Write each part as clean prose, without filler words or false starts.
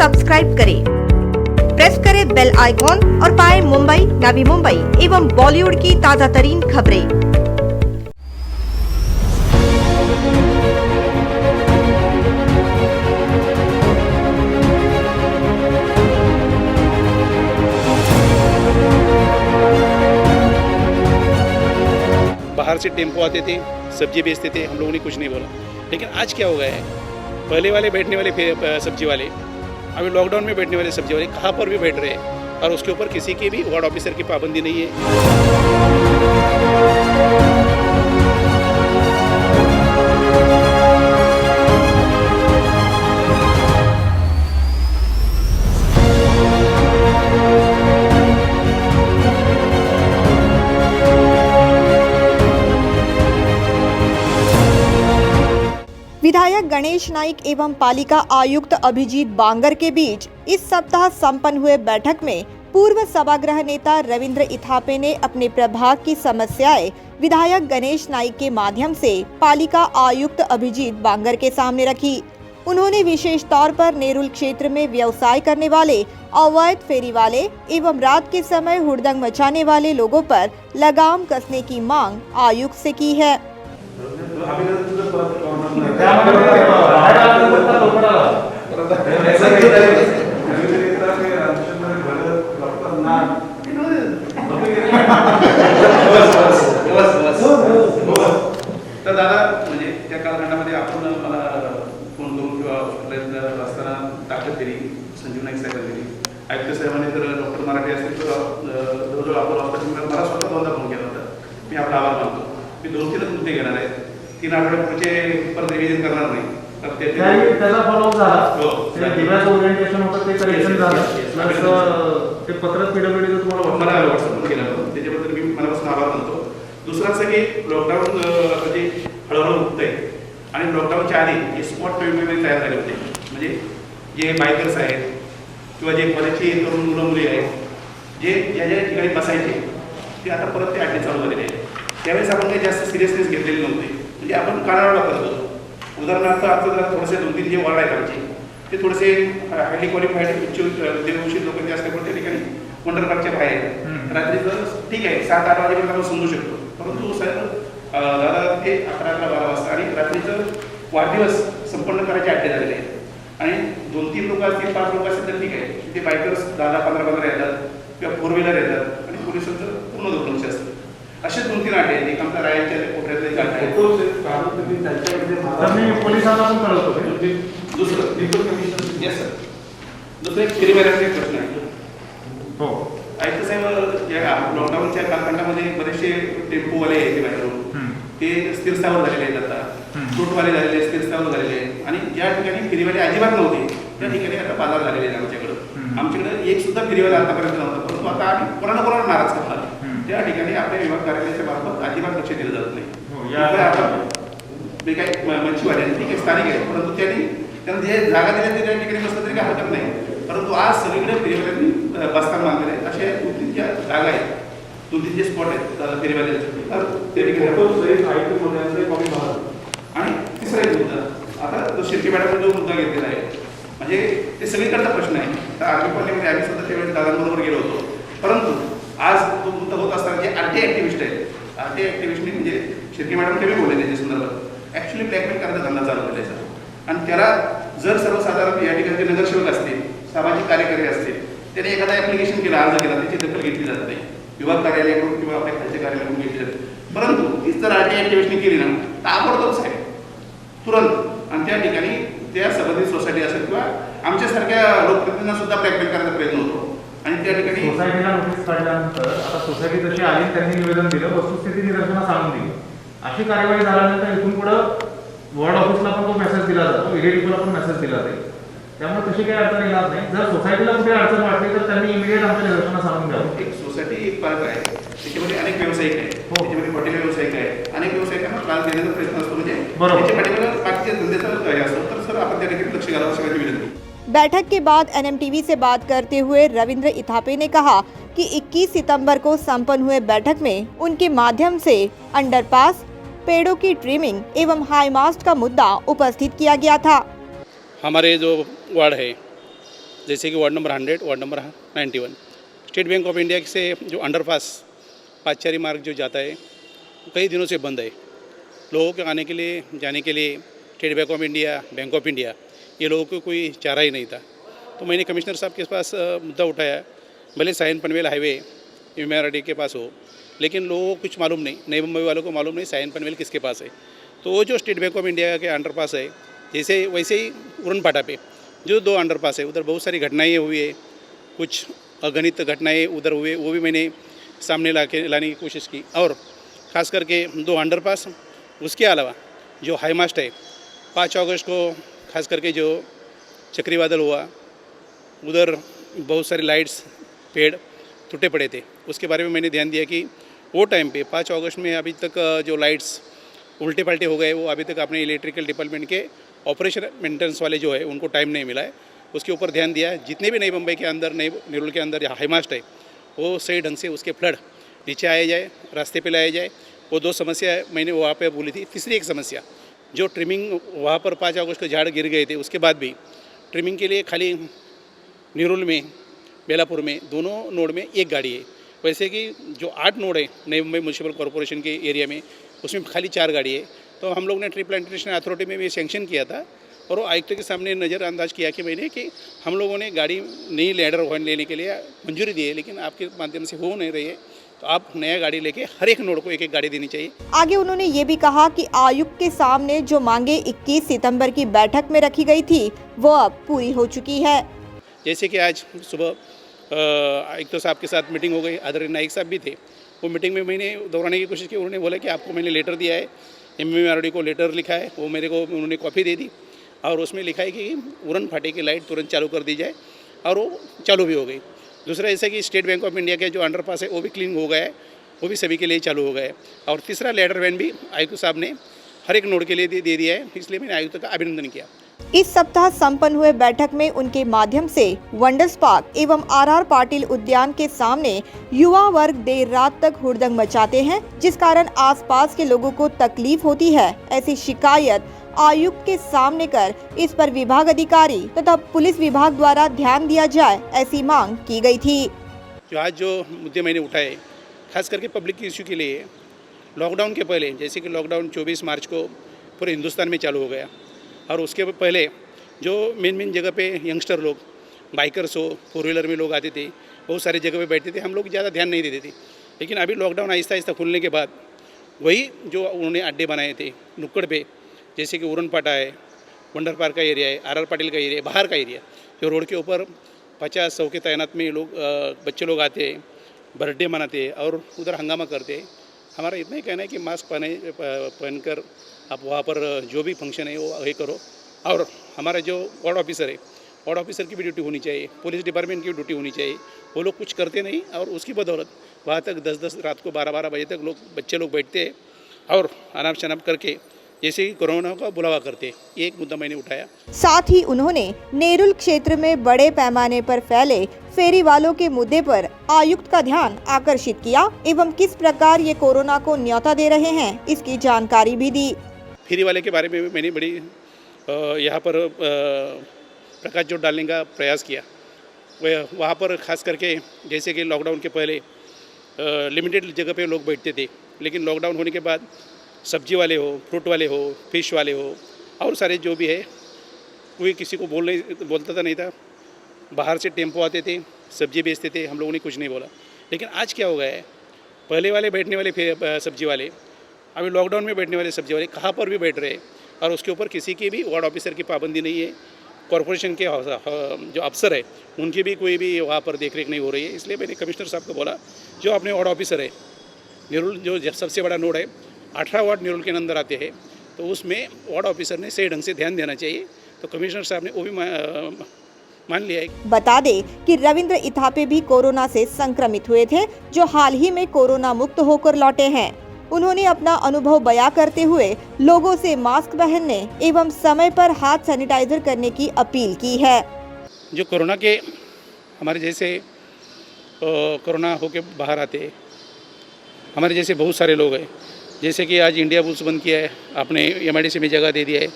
Subscribe करें, press करें bell icon और पाएं मुंबई, नवी मुंबई एवं बॉलीवुड की ताजा तरीन खबरें। बाहर से टेम्पो आते थे, सब्जी बेचते थे, हम लोगों ने कुछ नहीं बोला। लेकिन आज क्या हो गया है, पहले वाले बैठने वाले सब्जी वाले, अभी लॉकडाउन में बैठने वाले सब्जी वाले कहाँ पर भी बैठ रहे हैं और उसके ऊपर किसी की भी वार्ड ऑफिसर की पाबंदी नहीं है। विधायक गणेश नाइक एवं पालिका आयुक्त अभिजीत बांगर के बीच इस सप्ताह संपन्न हुए बैठक में पूर्व सभागृह नेता रविंद्र इथापे ने अपने प्रभाग की समस्याएं विधायक गणेश नाइक के माध्यम से पालिका आयुक्त अभिजीत बांगर के सामने रखी। उन्होंने विशेष तौर पर नेरुल क्षेत्र में व्यवसाय करने वाले अवैध फेरी वाले एवं रात के समय हुड़दंग मचाने वाले लोगों पर लगाम कसने की मांग आयुक्त से की है। तर दादा म्हणजे त्या कालखंडामध्ये आपण मला फोन करून किंवा हॉस्पिटलला असताना दाखल केली, संजीव नाईक साहेबांनी केली, आयुक्त साहेबांनी तर डॉक्टर मराठे असतील तर जवळजवळ आपण हॉस्पिटल मला स्वतः दोनदा फोन केला होता। मी आपला आभार मानतो। मी 2-3 मुद्दे घेणार आहे, 3 आठवड्या पुढचे परत रिव्हिजन करणार नाही। तर त्याला फॉलोअप झाला, ते दिव्याचं ओरिएंटेशन होतं ते करेक्शन झालं, प्लस ते पत्र पीडब्ल्यूडी तुम्हाला व्हॉट्सअप केलं होतं, त्याच्याबद्दल मी मनापासून आभार मानतो। दुसरं असं की लॉकडाऊन म्हणजे हळूहळू होतंय आणि लॉकडाऊनच्या आधी हे स्पॉट पेमेंट तयार झाले होते, म्हणजे जे बायकर्स आहेत किंवा जे कॉलेजची तरुण मुलं मुली आहेत जे ज्या ज्या ठिकाणी बसायचे ते आता परत ते अड्डे चालू झालेले आहेत। त्यावेळेस आपण काही जास्त सिरियसनेस घेतलेली नव्हती, म्हणजे आपण कानाडोळा करत होतो। उदाहरणार्थ आता जर थोडेसे 2-3 जे वॉर्ड आहेत आमचे ते थोडेसे हायली क्वालिफाईड उच्च लोक जे असल्यामुळे त्या ठिकाणी वंडरपार्कच्या बाहेर रात्रीचं ठीक आहे 7-8 वाजेपर्यंत आपण समजू शकतो, परंतु साहेब दादा ते 11-12 वाजता आणि रात्रीचं वाढदिवस संपन्न करायचे अड्डे झालेले आहेत आणि 2-3 लोक असतील 5 लोक असतील तर ठीक आहे, ते बायकर्स 10-15 येतात किंवा 4 व्हीलर येतात आणि पोलिसांचं पूर्ण दुर्लक्ष असतं। असे 2-3 अड्डे आहेत, एक आमचा रायांच्या कोपऱ्यातलं एक अड्डा आहे, पोलिसांना पण कळवतो। दुसरं येस सर, दुसरं एक फेरीवाल्यांचा एक प्रश्न आहे। हो आयुक्त साहेब, या लॉकडाऊनच्या कालखंडामध्ये बरेचसे टेम्पोवाले यायचे बाहेरून, ते स्थिरस्थावर झालेले आहेत, आता फ्रूटवाले झालेले स्थिरस्थावर झालेले आहेत आणि ज्या ठिकाणी फेरीवाले अजिबात नव्हते त्या ठिकाणी आता बाजार झालेले आहेत। आमच्याकडे एक सुद्धा फेरीवाला आतापर्यंत नव्हता, परंतु आता आम्ही कोणाला नाराज करणार त्या ठिकाणी आपल्या विभाग कार्यालयाच्या मार्फत अजिबात लक्ष दिलं जात नाही। जे काही मच्छीवाले आहेत ठीक आहे, स्थानिक आहेत, परंतु त्यांना जे जागा दिल्या त्या ठिकाणी बसलं तरी काही हरकत नाही, परंतु आज सगळीकडे फेरीवाल्यांनी बसताना बांधलेले आहेत। अशा 2-3 ज्या जागा आहेत, 2-3 जे स्पॉट आहेत फेरीवाल्यांचे, तर त्या ठिकाणी आणि तिसरा एक मुद्दा आता तो शिर्के मॅडमने जो मुद्दा घेतलेला आहे, म्हणजे ते सगळीकडचा प्रश्न आहे। तर आर्मी कॉलनीमध्ये आम्ही सुद्धा त्यावेळेस दादांबरोबर गेलो होतो, परंतु आज तो मुद्दा होत असताना जे आरटी ॲक्टिव्हिस्ट आहेत, आरटी ॲक्टिव्हिस्टनी म्हणजे शिर्के मॅडम कमी बोलले त्याच्या संदर्भात ॲक्च्युली ब्लॅकमेल करायचा धंदा चालू केला आणि त्याला जर सर्वसाधारण या ठिकाणी नगरसेवक असतील, सामाजिक कार्यकर्ते असतील, त्याने एखादा ॲप्लिकेशन केला, अर्ज केला, त्याची दखल घेतली जात नाही विभाग कार्यालयाकडून किंवा आपल्या खालच्या कार्यालयाकडून घेतली जाते, परंतु तीच जर आरटी ॲक्टिव्हिस्टनी केली ना ताबडतोब साहेब तुरंत आणि त्या ठिकाणी त्या संबंधित सोसायटी असेल किंवा आमच्यासारख्या लोकप्रतिनिधींना सुद्धा ब्लॅकमेल करायचा प्रयत्न होतो आणि त्या ठिकाणी सोसायटीला नोटीस काढल्यानंतर आता सोसायटी जशी आली त्यांनी निवेदन दिलं, वस्तुस्थिती निदर्शनास आणून दिली, अशी कार्यवाही झाल्यानंतर इथून पुढे वॉर्ड ऑफिसला पण तो मेसेज दिला जातो, इडिटीला पण मेसेज दिला जाईल, त्यामुळे तशी काही अडचण येणार नाही। जर सोसायटीला कुठे अडचण वाटली तर त्यांनी इमिडिएट आमच्या निदर्शनास आणून द्यावं। एक सोसायटी एक पार्क आहे, त्याच्यामध्ये अनेक व्यावसायिक आहेत, त्याच्यामध्ये हॉटेल व्यावसायिक आहेत, अनेक व्यावसायिकांना त्रास देण्याचा प्रयत्न असतो, म्हणजे त्याच्या पाठीमागे बाकीच्या धंद्याचा असतो, तर सर आपण त्या ठिकाणी लक्ष घालावं अशी माझी विनंती। बैठक के बाद एनएमटीवी से बात करते हुए रविंद्र इथापे ने कहा कि 21 सितंबर को संपन्न हुए बैठक में उनके माध्यम से अंडरपास, पेड़ों की ट्रिमिंग एवं हाई मास्ट का मुद्दा उपस्थित किया गया था। हमारे जो वार्ड है जैसे कि ward number 100, ward number 91। State bank of India से जो अंडरपास पादचारी मार्ग जो जाता है कई दिनों से बंद है। लोगों के आने के लिए जाने के लिए state bank of India, bank of India, ये लोगों को कोई चारा ही नहीं था। तो मैंने कमिश्नर साहब के पास मुद्दा उठाया, भले साइन पनवेल हाईवे MRD के पास हो, लेकिन लोगों को कुछ मालूम नहीं, नई मुंबई वालों को मालूम नहीं साइन पनवेल किसके पास है। तो वो जो स्टेट बैंक ऑफ इंडिया के अंडरपास है, जैसे वैसे ही उड़न फाटा पे जो 2 अंडरपास है, उधर बहुत सारी घटनाएँ हुई है, कुछ अगणित घटनाएँ उधर हुए, वो भी मैंने सामने लाने की कोशिश की। और ख़ास करके 2 अंडरपास, उसके अलावा जो हाई मास्ट है, 5 अगस्त को खास करके जो चक्रवादल हुआ, उधर बहुत सारी लाइट्स, पेड़ टूटे पड़े थे। उसके बारे में मैंने ध्यान दिया कि वो टाइम पे 5 अगस्त में अभी तक जो लाइट्स उल्टे पलटे हो गए, वो अभी तक अपने इलेक्ट्रिकल डिपार्टमेंट के ऑपरेशन मेंटेनेंस वाले जो है उनको टाइम नहीं मिला है। उसके ऊपर ध्यान दिया। जितने भी नई मुंबई के अंदर, नई नेरुल के अंदर हाई मास्ट है, वो सही ढंग से उसके फ्लड नीचे आया जाए, रास्ते पे लाया जाए। वो 2 समस्या मैंने वहाँ पे बोली थी। तीसरी एक समस्या जो ट्रिमिंग, वहाँ पर 5 अगस्त को झाड़ गिर गए थे, उसके बाद भी ट्रिमिंग के लिए खाली नेरुल में, बेलापुर में, दोनों नोड में एक गाड़ी है। वैसे कि जो 8 नोड है नई मुंबई म्यूनसिपल कॉरपोरेशन के एरिया में, उसमें खाली 4 गाड़ी है। तो हम लोग ने ट्री प्लांटेशन अथॉरिटी में भी सैंक्शन किया था और वो आयुक्त के सामने नज़रअंदाज किया कि मैंने कि हम लोगों ने गाड़ी नई लैडर वाहन लेने के लिए मंजूरी दी है, लेकिन आपके माध्यम से हो नहीं रही है। तो आप नया गाड़ी लेके हर एक नोड को एक गाड़ी देनी चाहिए। आगे उन्होंने ये भी कहा कि आयुक्त के सामने जो मांगे 21 सितंबर की बैठक में रखी गई थी, वो अब पूरी हो चुकी है। जैसे कि आज सुबह आयुक्त साहब के साथ मीटिंग हो गई, आदरणीय नाइक साहब भी थे। वो मीटिंग में मैंने दोहराने की कोशिश की। उन्होंने बोला कि आपको मैंने लेटर दिया है, MMRD को लेटर लिखा है, वो मेरे को उन्होंने कॉपी दे दी और उसमें लिखा है कि उड़न फाटे की लाइट तुरंत चालू कर दी जाए, और वो चालू भी हो गई। दूसरा ऐसा कि स्टेट बैंक ऑफ इंडिया के जो अंडरपास है वो भी क्लीन हो गया है, वो भी सभी के लिए चालू हो गया है। और तीसरा लेडर वैन भी आयुक्त साहब ने हर एक नोड के लिए दे दिया है, इसलिए मैंने आयुक्त का अभिनंदन किया। इस सप्ताह संपन्न हुए बैठक में उनके माध्यम से वंडर्स पार्क एवं RR पाटिल उद्यान के सामने युवा वर्ग देर रात तक हुड़दंग मचाते हैं, जिस कारण आसपास के लोगों को तकलीफ होती है। ऐसी शिकायत आयुक्त के सामने कर इस पर विभाग अधिकारी तथा पुलिस विभाग द्वारा ध्यान दिया जाए, ऐसी मांग की गई थी। जो आज जो मुद्दे मैंने उठाए, खास करके पब्लिक इश्यू के लिए, लॉकडाउन के पहले, जैसे कि लॉकडाउन 24 मार्च को पूरे हिंदुस्तान में चालू हो गया, और उसके पहले जो मेन जगह पे यंगस्टर लोग, बाइकर्स हो, 4 व्हीलर में लोग आते थे, बहुत सारी जगह पे बैठते थे, हम लोग ज़्यादा ध्यान नहीं देते थे। लेकिन अभी लॉकडाउन आहिस्ता आहिस्ता खुलने के बाद वही जो उन्होंने अड्डे बनाए थे नुक्कड़ पे, जैसे कि उड़न फाटा है, वंडर पार्क का एरिया है, RR पाटिल का एरिया है, बाहर का एरिया, जो रोड के ऊपर 50-100 के तैनात में लोग, बच्चे लोग आते हैं, बर्थडे मनाते हैं और उधर हंगामा करते हैं। हमारा इतना ही कहना है कि मास्क पहनकर आप वहाँ पर जो भी फंक्शन है वो ये करो। और हमारा जो वार्ड ऑफिसर है, वार्ड ऑफिसर की भी ड्यूटी होनी चाहिए, पुलिस डिपार्टमेंट की ड्यूटी होनी चाहिए। वो लोग कुछ करते नहीं और उसकी बदौलत वहाँ तक 10-10 रात को 12-12 बजे तक बच्चे लोग बैठते हैं और अनाप शनाप करके जैसे कि कोरोना का बुलावा करते हैं। ये एक मुद्दा मैंने उठाया। साथ ही उन्होंने नेरुल क्षेत्र में बड़े पैमाने पर फैले फेरी वालों के मुद्दे पर आयुक्त का ध्यान आकर्षित किया एवं किस प्रकार ये कोरोना को न्योता दे रहे हैं, इसकी जानकारी भी दी। फेरी वाले के बारे में मैंने बड़ी यहाँ पर प्रकाश जोत डालने का प्रयास किया। वहाँ पर खास करके जैसे कि लॉकडाउन के पहले लिमिटेड जगह पे लोग बैठते थे, लेकिन लॉकडाउन होने के बाद सब्जी वाले हो, फ्रूट वाले हो, फिश वाले हो और सारे जो भी है, कोई किसी को बोलता नहीं था। बाहर से टेम्पो आते थे, सब्जी बेचते थे, हम लोगों ने कुछ नहीं बोला। लेकिन आज क्या हो गया है, पहले वाले बैठने वाले सब्जी वाले, अभी लॉकडाउन में बैठने वाले सब्जी वाले कहाँ पर भी बैठ रहे हैं और उसके ऊपर किसी की भी वार्ड ऑफिसर की पाबंदी नहीं है। कॉरपोरेशन के जो अफसर है उनकी भी कोई भी वहाँ पर देखरेख नहीं हो रही है। इसलिए मैंने कमिश्नर साहब को बोला, जो अपने वार्ड ऑफिसर है, नेरुल जो सबसे बड़ा नोड है, 18 वार्ड नेरुल के अंदर आते हैं, तो उसमें वार्ड ऑफिसर ने सही ढंग से ध्यान देना चाहिए। तो कमिश्नर साहब ने वो भी मान लिया है। बता दें कि रविंद्र इथापे भी कोरोना से संक्रमित हुए थे, जो हाल ही में कोरोना मुक्त होकर लौटे हैं। उन्होंने अपना अनुभव बयां करते हुए लोगों से मास्क पहनने एवं समय पर हाथ सैनिटाइजर करने की अपील की है। जो कोरोना के हमारे जैसे कोरोना होके बाहर आते हैं, हमारे जैसे बहुत सारे लोग हैं, जैसे कि आज इंडिया बुल्स बंद किया है, आपने MIDC में जगह दे दिया है,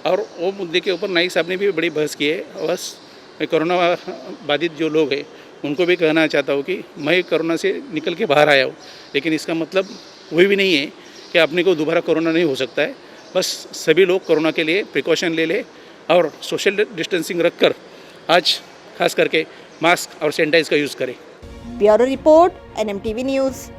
और वो मुद्दे के ऊपर नाइक साहब ने भी बड़ी बहस की है। बस मैं कोरोना बाधित जो लोग हैं उनको भी कहना चाहता हूँ कि मैं कोरोना से निकल के बाहर आया हूँ, लेकिन इसका मतलब कोई भी नहीं है कि अपने को दोबारा कोरोना नहीं हो सकता है। बस सभी लोग कोरोना के लिए प्रिकॉशन ले ले और सोशल डिस्टेंसिंग रखकर आज खास करके मास्क और सैनिटाइज का यूज़ करें। Bureau report, NMTV news.